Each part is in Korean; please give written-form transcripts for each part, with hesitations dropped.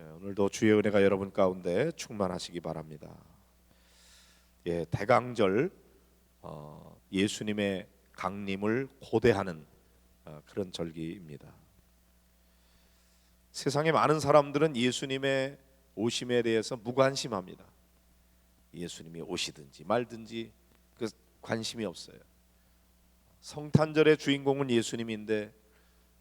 오늘도 주의 은혜가 여러분 가운데 충만하시기 바랍니다. 대강절, 예수님의 강림을 고대하는 그런 절기입니다. 세상에 많은 사람들은 예수님의 오심에 대해서 무관심합니다. 예수님이 오시든지 말든지 그 관심이 없어요. 성탄절의 주인공은 예수님인데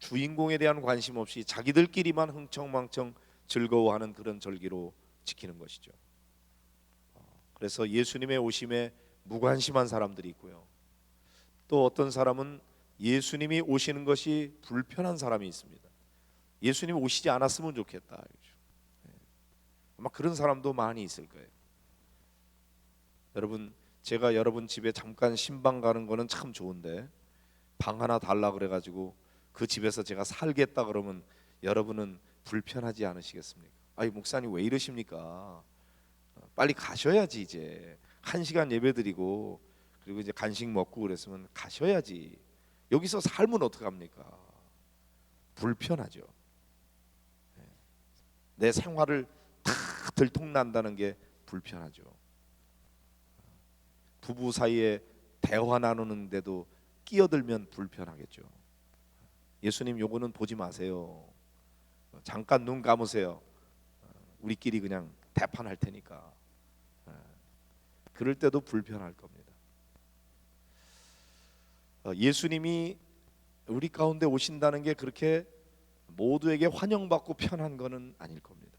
주인공에 대한 관심 없이 자기들끼리만 흥청망청 즐거워하는 그런 절기로 지키는 것이죠. 그래서 예수님의 오심에 무관심한 사람들이 있고요. 또 어떤 사람은 예수님이 오시는 것이 불편한 사람이 있습니다. 예수님 오시지 않았으면 좋겠다. 아마 그런 사람도 많이 있을 거예요. 여러분, 제가 여러분 집에 잠깐 신방 가는 거는 참 좋은데 방 하나 달라 그래가지고 그 집에서 제가 살겠다 그러면 여러분은 불편하지 않으시겠습니까? 아니, 목사님 왜 이러십니까? 빨리 가셔야지. 이제 1시간 예배드리고 그리고 이제 간식 먹고 그랬으면 가셔야지. 여기서 살면 어떡합니까? 불편하죠. 내 생활을 다 들통난다는 게 불편하죠. 부부 사이에 대화 나누는데도 끼어들면 불편하겠죠. 예수님 요거는 보지 마세요. 잠깐 눈 감으세요. 우리끼리 그냥 대판할 테니까. 그럴 때도 불편할 겁니다. 예수님이 우리 가운데 오신다는 게 그렇게 모두에게 환영받고 편한 거는 아닐 겁니다.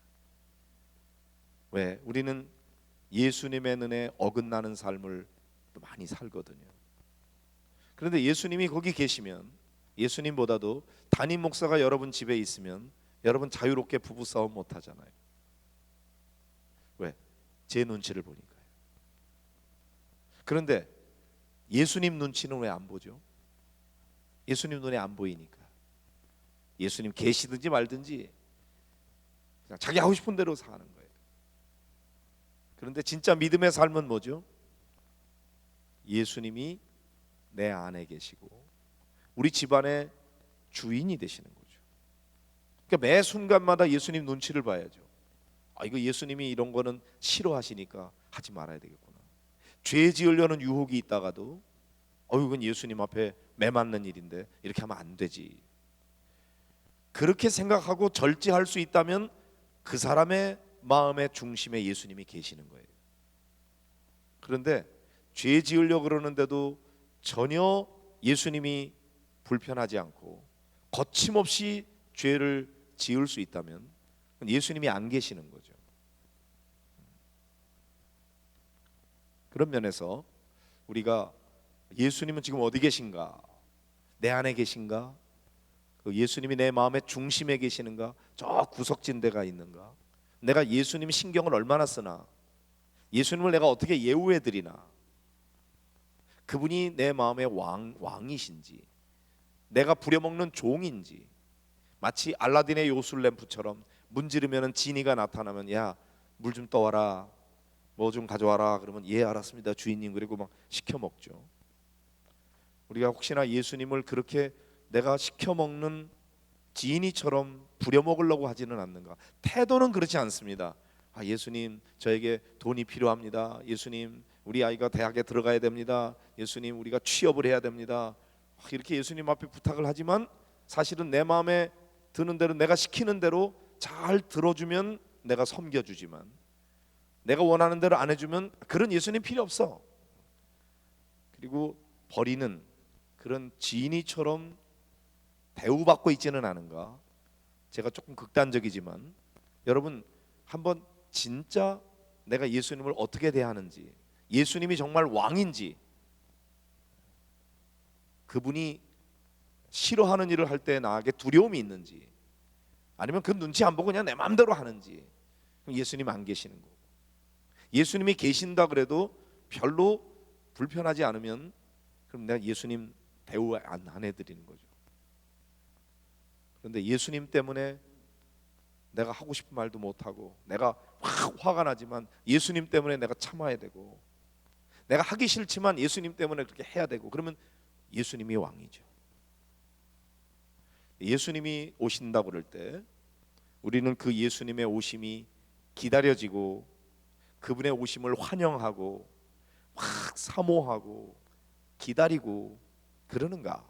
왜? 우리는 예수님의 눈에 어긋나는 삶을 많이 살거든요. 그런데 예수님이 거기 계시면, 예수님보다도 담임 목사가 여러분 집에 있으면 여러분 자유롭게 부부싸움 못 하잖아요. 왜? 제 눈치를 보니까요. 그런데 예수님 눈치는 왜 안 보죠? 예수님 눈에 안 보이니까. 예수님 계시든지 말든지 그냥 자기 하고 싶은 대로 사는 거예요. 그런데 진짜 믿음의 삶은 뭐죠? 예수님이 내 안에 계시고 우리 집안의 주인이 되시는 거죠. 그러니까 매 순간마다 예수님 눈치를 봐야죠. 이거 예수님이 이런 거는 싫어하시니까 하지 말아야 되겠구나. 죄 지으려는 유혹이 있다가도 이건 예수님 앞에 매맞는 일인데 이렇게 하면 안 되지. 그렇게 생각하고 절제할 수 있다면 그 사람의 마음의 중심에 예수님이 계시는 거예요. 그런데 죄 지으려고 그러는데도 전혀 예수님이 불편하지 않고 거침없이 죄를 지을 수 있다면 예수님이 안 계시는 거죠. 그런 면에서 우리가 예수님은 지금 어디 계신가? 내 안에 계신가? 예수님이 내 마음의 중심에 계시는가? 저 구석진 데가 있는가? 내가 예수님 신경을 얼마나 쓰나? 예수님을 내가 어떻게 예우해 드리나? 그분이 내 마음의 왕이신지, 내가 부려먹는 종인지, 마치 알라딘의 요술 램프처럼 문지르면 지니가 나타나면 야, 물 좀 떠와라, 뭐 좀 가져와라 그러면 예 알았습니다 주인님, 그리고 막 시켜 먹죠. 우리가 혹시나 예수님을 그렇게 내가 시켜 먹는 지니처럼 부려먹으려고 하지는 않는가? 태도는 그렇지 않습니다. 예수님 저에게 돈이 필요합니다. 예수님 우리 아이가 대학에 들어가야 됩니다. 예수님 우리가 취업을 해야 됩니다. 이렇게 예수님 앞에 부탁을 하지만 사실은 내 마음에 드는 대로 내가 시키는 대로 잘 들어주면 내가 섬겨주지만 내가 원하는 대로 안 해주면 그런 예수님 필요 없어. 그리고 버리는 그런 지니처럼 대우받고 있지는 않은가? 제가 조금 극단적이지만 여러분 한번 진짜 내가 예수님을 어떻게 대하는지, 예수님이 정말 왕인지, 그분이 싫어하는 일을 할 때 나에게 두려움이 있는지, 아니면 그 눈치 안 보고 그냥 내 마음대로 하는지, 그럼 예수님 안 계시는 거고, 예수님이 계신다 그래도 별로 불편하지 않으면 그럼 내가 예수님 대우 안 해드리는 거죠. 그런데 예수님 때문에 내가 하고 싶은 말도 못하고 내가 화가 나지만 예수님 때문에 내가 참아야 되고 내가 하기 싫지만 예수님 때문에 그렇게 해야 되고, 그러면 예수님이 왕이죠. 예수님이 오신다고 그럴 때 우리는 그 예수님의 오심이 기다려지고 그분의 오심을 환영하고 확 사모하고 기다리고 그러는가?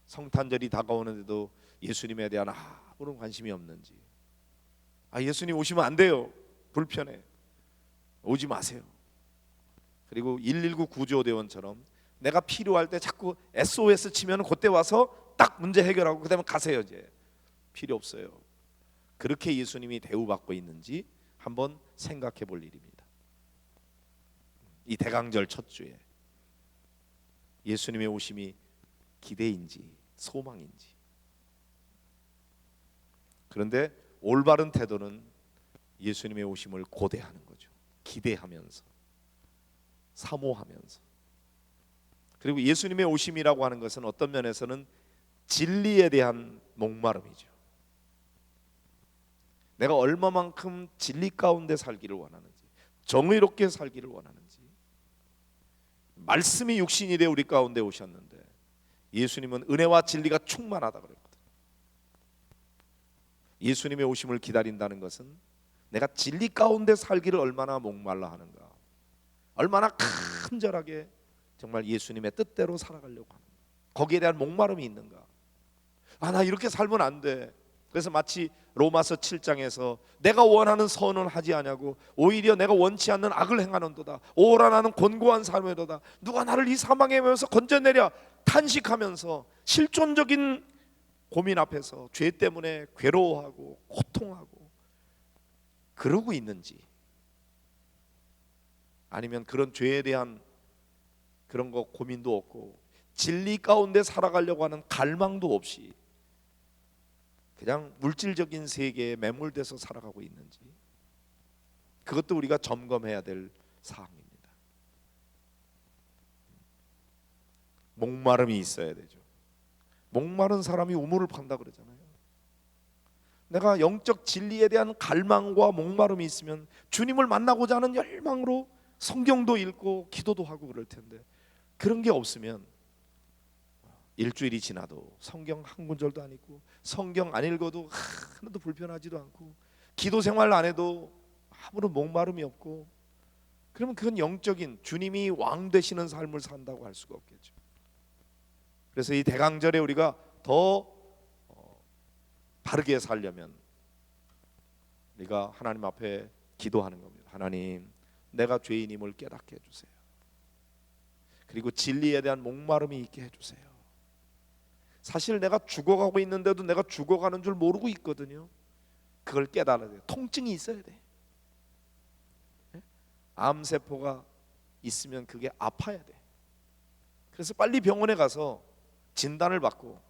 성탄절이 다가오는데도 예수님에 대한 아무런 관심이 없는지, 예수님 오시면 안 돼요, 불편해, 오지 마세요. 그리고 119 구조대원처럼 내가 필요할 때 자꾸 SOS 치면 그때 와서 딱 문제 해결하고 그다음에 가세요. 이제 필요 없어요. 그렇게 예수님이 대우받고 있는지 한번 생각해 볼 일입니다. 이 대강절 첫 주에 예수님의 오심이 기대인지 소망인지. 그런데 올바른 태도는 예수님의 오심을 고대하는 거죠. 기대하면서, 사모하면서. 그리고 예수님의 오심이라고 하는 것은 어떤 면에서는 진리에 대한 목마름이죠. 내가 얼마만큼 진리 가운데 살기를 원하는지, 정의롭게 살기를 원하는지. 말씀이 육신이 되어 우리 가운데 오셨는데 예수님은 은혜와 진리가 충만하다 그랬거든요. 예수님의 오심을 기다린다는 것은 내가 진리 가운데 살기를 얼마나 목말라 하는가, 얼마나 간절하게 정말 예수님의 뜻대로 살아가려고 하는가, 거기에 대한 목마름이 있는가. 나 이렇게 살면 안 돼. 그래서 마치 로마서 7장에서 내가 원하는 선은 하지 아니하고 오히려 내가 원치 않는 악을 행하는도다. 오라 나는 곤고한 삶이로다. 누가 나를 이 사망에 메어서 건져내랴 탄식하면서 실존적인 고민 앞에서 죄 때문에 괴로워하고 고통하고 그러고 있는지, 아니면 그런 죄에 대한 그런 거 고민도 없고 진리 가운데 살아가려고 하는 갈망도 없이 그냥 물질적인 세계에 매몰돼서 살아가고 있는지, 그것도 우리가 점검해야 될 사항입니다. 목마름이 있어야 되죠. 목마른 사람이 우물을 판다 그러잖아요. 내가 영적 진리에 대한 갈망과 목마름이 있으면 주님을 만나고자 하는 열망으로 성경도 읽고 기도도 하고 그럴 텐데, 그런 게 없으면 일주일이 지나도 성경 한 구절도 안 읽고 성경 안 읽어도 하나도 불편하지도 않고 기도 생활 안 해도 아무런 목마름이 없고, 그러면 그건 영적인 주님이 왕 되시는 삶을 산다고 할 수가 없겠죠. 그래서 이 대강절에 우리가 더 바르게 살려면 우리가 하나님 앞에 기도하는 겁니다. 하나님, 내가 죄인임을 깨닫게 해주세요. 그리고 진리에 대한 목마름이 있게 해주세요. 사실 내가 죽어가고 있는데도 내가 죽어가는 줄 모르고 있거든요. 그걸 깨달아야 돼요. 통증이 있어야 돼. 암세포가 있으면 그게 아파야 돼. 그래서 빨리 병원에 가서 진단을 받고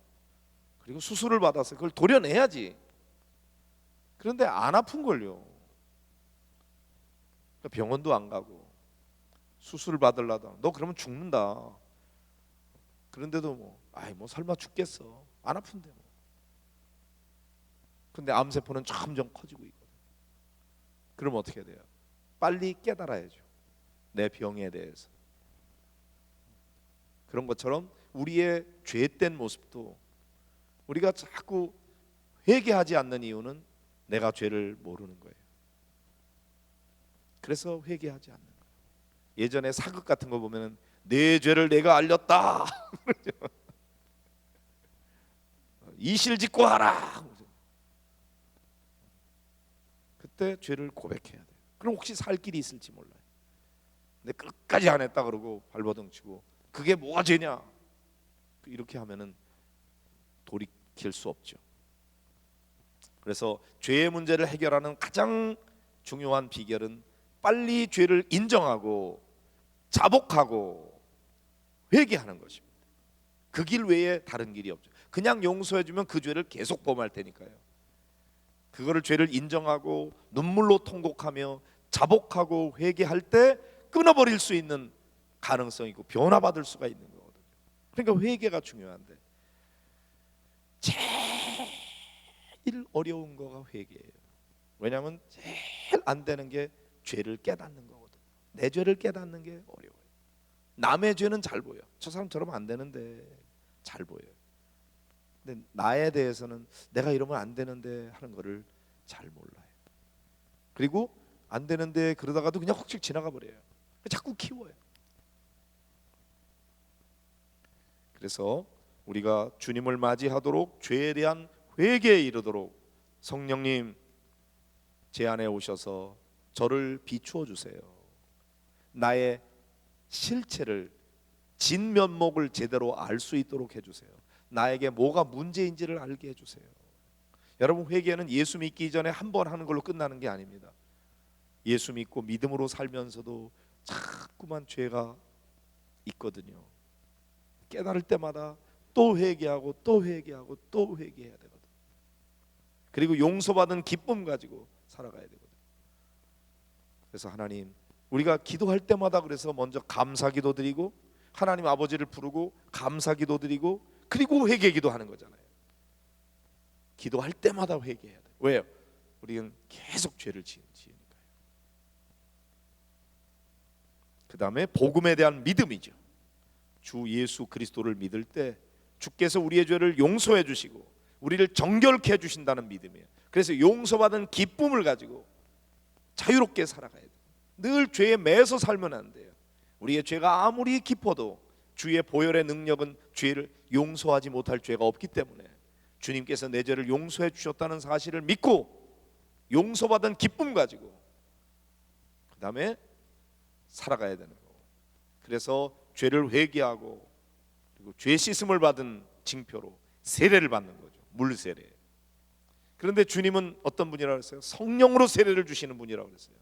그리고 수술을 받아서 그걸 도려내야지. 그런데 안 아픈 걸요. 병원도 안 가고 수술을 받으려다 너 그러면 죽는다. 그런데도 뭐 설마 죽겠어. 안 아픈데 뭐. 근데 암세포는 점점 커지고 있거든. 그럼 어떻게 돼요? 빨리 깨달아야죠. 내 병에 대해서. 그런 것처럼 우리의 죄된 모습도 우리가 자꾸 회개하지 않는 이유는 내가 죄를 모르는 거예요. 그래서 회개하지 않는 거예요. 예전에 사극 같은 거 보면은 내 죄를 내가 알렸다. 이실직고 하라. 그때 죄를 고백해야 돼요. 그럼 혹시 살 길이 있을지 몰라요. 근데 끝까지 안 했다 그러고 발버둥 치고 그게 뭐가 죄냐 이렇게 하면은 돌이킬 수 없죠. 그래서 죄의 문제를 해결하는 가장 중요한 비결은 빨리 죄를 인정하고 자복하고 회개하는 것입니다. 그 길 외에 다른 길이 없죠. 그냥 용서해주면 그 죄를 계속 범할 테니까요. 그거를 죄를 인정하고 눈물로 통곡하며 자복하고 회개할 때 끊어버릴 수 있는 가능성이 있고 변화받을 수가 있는 거거든요. 그러니까 회개가 중요한데 제일 어려운 거가 회개예요. 왜냐하면 제일 안 되는 게 죄를 깨닫는 거거든요. 내 죄를 깨닫는 게 어려워요. 남의 죄는 잘 보여. 저 사람 저러면 안 되는데 잘 보여요. 근데 나에 대해서는 내가 이러면 안 되는데 하는 거를 잘 몰라요. 그리고 안 되는데 그러다가도 그냥 훅 지나가 버려요. 자꾸 키워요. 그래서 우리가 주님을 맞이하도록 죄에 대한 회개에 이르도록 성령님 제 안에 오셔서 저를 비추어 주세요. 나의 실체를, 진면목을 제대로 알 수 있도록 해주세요. 나에게 뭐가 문제인지를 알게 해주세요. 여러분, 회개는 예수 믿기 전에 한 번 하는 걸로 끝나는 게 아닙니다. 예수 믿고 믿음으로 살면서도 자꾸만 죄가 있거든요. 깨달을 때마다 또 회개하고 또 회개하고 또 회개해야 되거든요. 그리고 용서받은 기쁨 가지고 살아가야 되거든요. 그래서 하나님, 우리가 기도할 때마다 그래서 먼저 감사기도 드리고 하나님 아버지를 부르고 감사기도 드리고 그리고 회개기도 하는 거잖아요. 기도할 때마다 회개해야 돼요. 왜요? 우리는 계속 죄를 지으니까요. 그 다음에 복음에 대한 믿음이죠. 주 예수 그리스도를 믿을 때 주께서 우리의 죄를 용서해 주시고 우리를 정결케 해주신다는 믿음이에요. 그래서 용서받은 기쁨을 가지고 자유롭게 살아가야 돼요. 늘 죄에 매서 살면 안 돼요. 우리의 죄가 아무리 깊어도 주의 보혈의 능력은 죄를 용서하지 못할 죄가 없기 때문에 주님께서 내 죄를 용서해 주셨다는 사실을 믿고 용서받은 기쁨 가지고 그 다음에 살아가야 되는 거고, 그래서 죄를 회개하고 그리고 죄 씻음을 받은 징표로 세례를 받는 거죠. 물 세례. 그런데 주님은 어떤 분이라고 했어요? 성령으로 세례를 주시는 분이라고 그랬어요.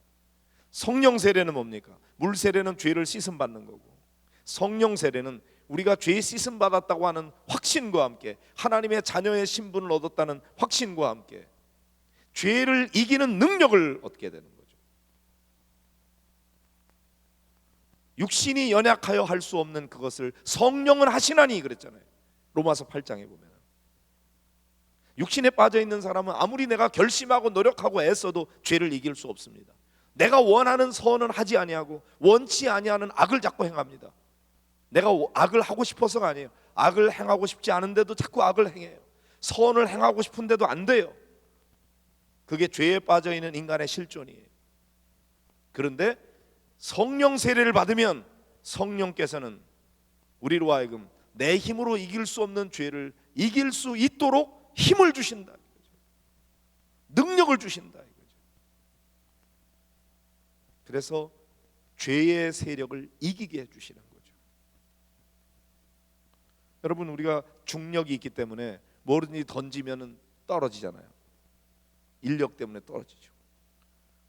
성령 세례는 뭡니까? 물 세례는 죄를 씻음 받는 거고, 성령 세례는 우리가 죄 씻음 받았다고 하는 확신과 함께 하나님의 자녀의 신분을 얻었다는 확신과 함께 죄를 이기는 능력을 얻게 되는 거죠. 육신이 연약하여 할 수 없는 그것을 성령은 하시나니 그랬잖아요. 로마서 8장에 보면 육신에 빠져 있는 사람은 아무리 내가 결심하고 노력하고 애써도 죄를 이길 수 없습니다. 내가 원하는 선은 하지 아니하고 원치 아니하는 악을 자꾸 행합니다. 내가 악을 하고 싶어서가 아니에요. 악을 행하고 싶지 않은데도 자꾸 악을 행해요. 선을 행하고 싶은데도 안 돼요. 그게 죄에 빠져 있는 인간의 실존이에요. 그런데 성령 세례를 받으면 성령께서는 우리로 하여금 내 힘으로 이길 수 없는 죄를 이길 수 있도록 힘을 주신다, 능력을 주신다 이거죠. 그래서 죄의 세력을 이기게 해주시는 거죠. 여러분, 우리가 중력이 있기 때문에 뭐든지 던지면 떨어지잖아요. 인력 때문에 떨어지죠.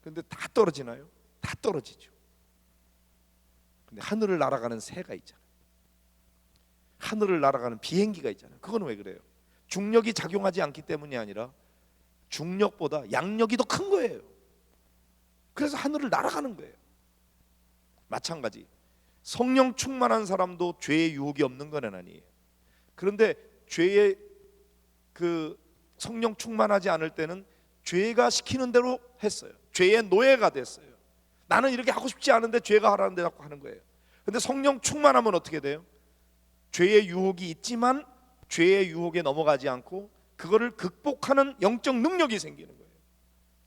그런데 다 떨어지나요? 다 떨어지죠. 근데 하늘을 날아가는 새가 있잖아요. 하늘을 날아가는 비행기가 있잖아요. 그건 왜 그래요? 중력이 작용하지 않기 때문이 아니라 중력보다 양력이 더 큰 거예요. 그래서 하늘을 날아가는 거예요. 마찬가지 성령 충만한 사람도 죄의 유혹이 없는 건 아니에요. 그런데 죄의 그 성령 충만하지 않을 때는 죄가 시키는 대로 했어요. 죄의 노예가 됐어요. 나는 이렇게 하고 싶지 않은데 죄가 하라는데 자꾸 하는 거예요. 근데 성령 충만하면 어떻게 돼요? 죄의 유혹이 있지만 죄의 유혹에 넘어가지 않고 그거를 극복하는 영적 능력이 생기는 거예요.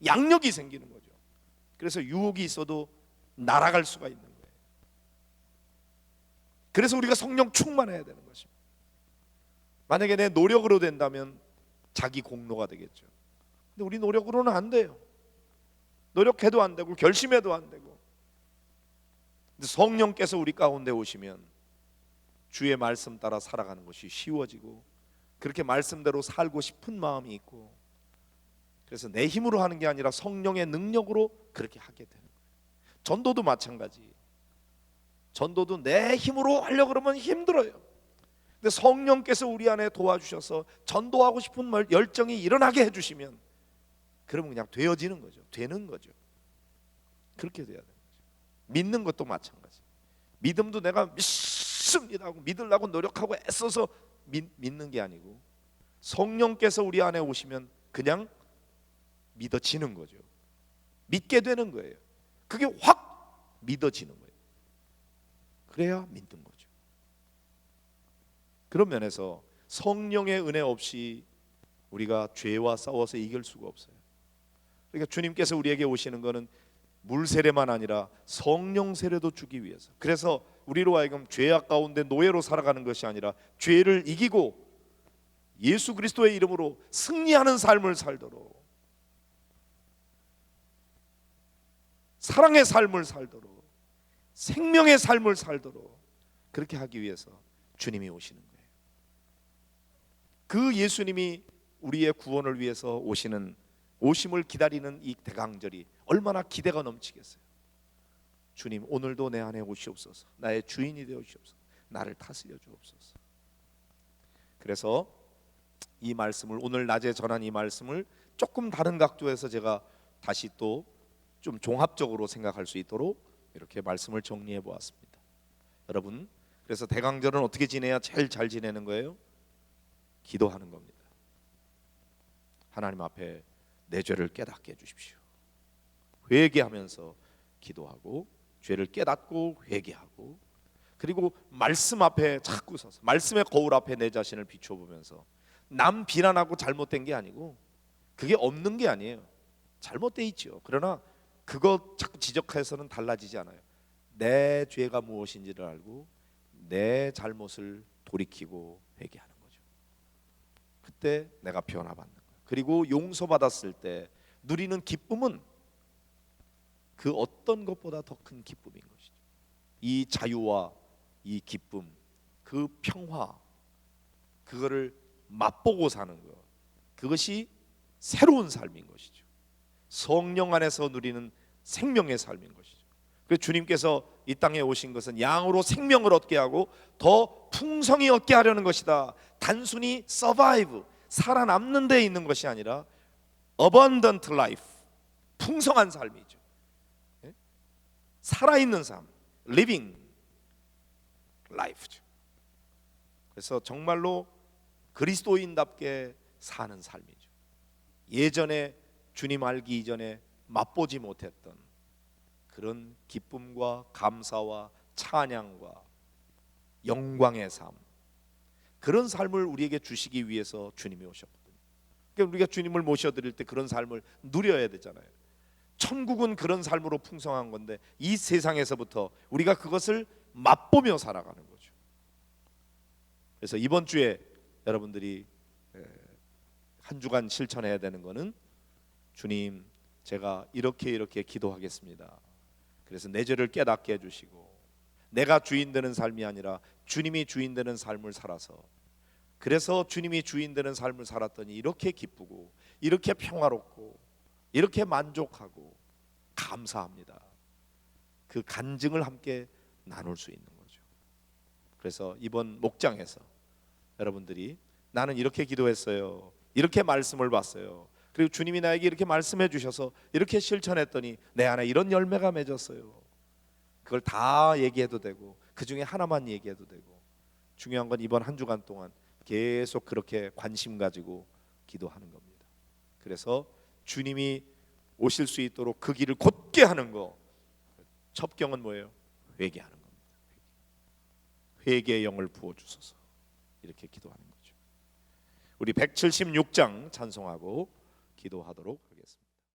양력이 생기는 거죠. 그래서 유혹이 있어도 날아갈 수가 있는 거예요. 그래서 우리가 성령 충만해야 되는 것입니다. 만약에 내 노력으로 된다면 자기 공로가 되겠죠. 근데 우리 노력으로는 안 돼요. 노력해도 안 되고 결심해도 안 되고. 근데 성령께서 우리 가운데 오시면 주의 말씀 따라 살아가는 것이 쉬워지고 그렇게 말씀대로 살고 싶은 마음이 있고, 그래서 내 힘으로 하는 게 아니라 성령의 능력으로 그렇게 하게 되는 거예요. 전도도 마찬가지. 전도도 내 힘으로 하려고 그러면 힘들어요. 근데 성령께서 우리 안에 도와주셔서 전도하고 싶은 열정이 일어나게 해주시면 그러면 그냥 되어지는 거죠. 되는 거죠. 그렇게 돼야 되는 거죠. 믿는 것도 마찬가지. 믿음도 내가 믿습니다 하고 믿으려고 노력하고 애써서 믿는 게 아니고 성령께서 우리 안에 오시면 그냥 믿어지는 거죠. 믿게 되는 거예요. 그게 확 믿어지는 거예요. 그래야 믿는 거죠. 그런 면에서 성령의 은혜 없이 우리가 죄와 싸워서 이길 수가 없어요. 그러니까 주님께서 우리에게 오시는 것은 물 세례만 아니라 성령 세례도 주기 위해서. 그래서 우리로 하여금 죄악 가운데 노예로 살아가는 것이 아니라 죄를 이기고 예수 그리스도의 이름으로 승리하는 삶을 살도록, 사랑의 삶을 살도록, 생명의 삶을 살도록 그렇게 하기 위해서 주님이 오시는 거예요. 그 예수님이 우리의 구원을 위해서 오심을 기다리는 이 대강절이 얼마나 기대가 넘치겠어요. 주님, 오늘도 내 안에 오시옵소서. 나의 주인이 되어주옵소서. 나를 다스려 주옵소서. 그래서 이 말씀을, 오늘 낮에 전한 이 말씀을 조금 다른 각도에서 제가 다시 또 좀 종합적으로 생각할 수 있도록 이렇게 말씀을 정리해 보았습니다. 여러분, 그래서 대강절은 어떻게 지내야 제일 잘 지내는 거예요? 기도하는 겁니다. 하나님 앞에 내 죄를 깨닫게 해주십시오. 회개하면서 기도하고, 죄를 깨닫고 회개하고, 그리고 말씀 앞에 자꾸 서서 말씀의 거울 앞에 내 자신을 비춰보면서, 남 비난하고 잘못된 게 아니고, 그게 없는 게 아니에요. 잘못돼 있죠. 그러나 그거 자꾸 지적해서는 달라지지 않아요. 내 죄가 무엇인지를 알고 내 잘못을 돌이키고 회개하는 거죠. 그때 내가 변화받는 거예요. 그리고 용서받았을 때 누리는 기쁨은 그 어떤 것보다 더 큰 기쁨인 것이죠. 이 자유와 이 기쁨, 그 평화, 그거를 맛보고 사는 것, 그것이 새로운 삶인 것이죠. 성령 안에서 누리는 생명의 삶인 것이죠. 그래서 주님께서 이 땅에 오신 것은 양으로 생명을 얻게 하고 더 풍성히 얻게 하려는 것이다. 단순히 survive, 살아남는 데 있는 것이 아니라 abundant life, 풍성한 삶이죠. 살아있는 삶, living life죠. 그래서 정말로 그리스도인답게 사는 삶이죠. 예전에 주님 알기 이전에 맛보지 못했던 그런 기쁨과 감사와 찬양과 영광의 삶, 그런 삶을 우리에게 주시기 위해서 주님이 오셨거든요. 그러니까 우리가 주님을 모셔드릴 때 그런 삶을 누려야 되잖아요. 천국은 그런 삶으로 풍성한 건데 이 세상에서부터 우리가 그것을 맛보며 살아가는 거죠. 그래서 이번 주에 여러분들이 한 주간 실천해야 되는 거는, 주님, 제가 이렇게 기도하겠습니다. 그래서 내 죄를 깨닫게 해주시고 내가 주인 되는 삶이 아니라 주님이 주인 되는 삶을 살아서, 그래서 주님이 주인 되는 삶을 살았더니 이렇게 기쁘고 이렇게 평화롭고 이렇게 만족하고 감사합니다. 그 간증을 함께 나눌 수 있는 거죠. 그래서 이번 목장에서 여러분들이 나는 이렇게 기도했어요, 이렇게 말씀을 봤어요, 그리고 주님이 나에게 이렇게 말씀해 주셔서 이렇게 실천했더니 내 안에 이런 열매가 맺었어요, 그걸 다 얘기해도 되고 그 중에 하나만 얘기해도 되고, 중요한 건 이번 한 주간 동안 계속 그렇게 관심 가지고 기도하는 겁니다. 그래서 주님이 오실 수 있도록 그 길을 곧게 하는 거, 첩경은 뭐예요? 회개하는 겁니다. 회개의 영을 부어주소서, 이렇게 기도하는 거죠. 우리 176장 찬송하고 기도하도록 하겠습니다.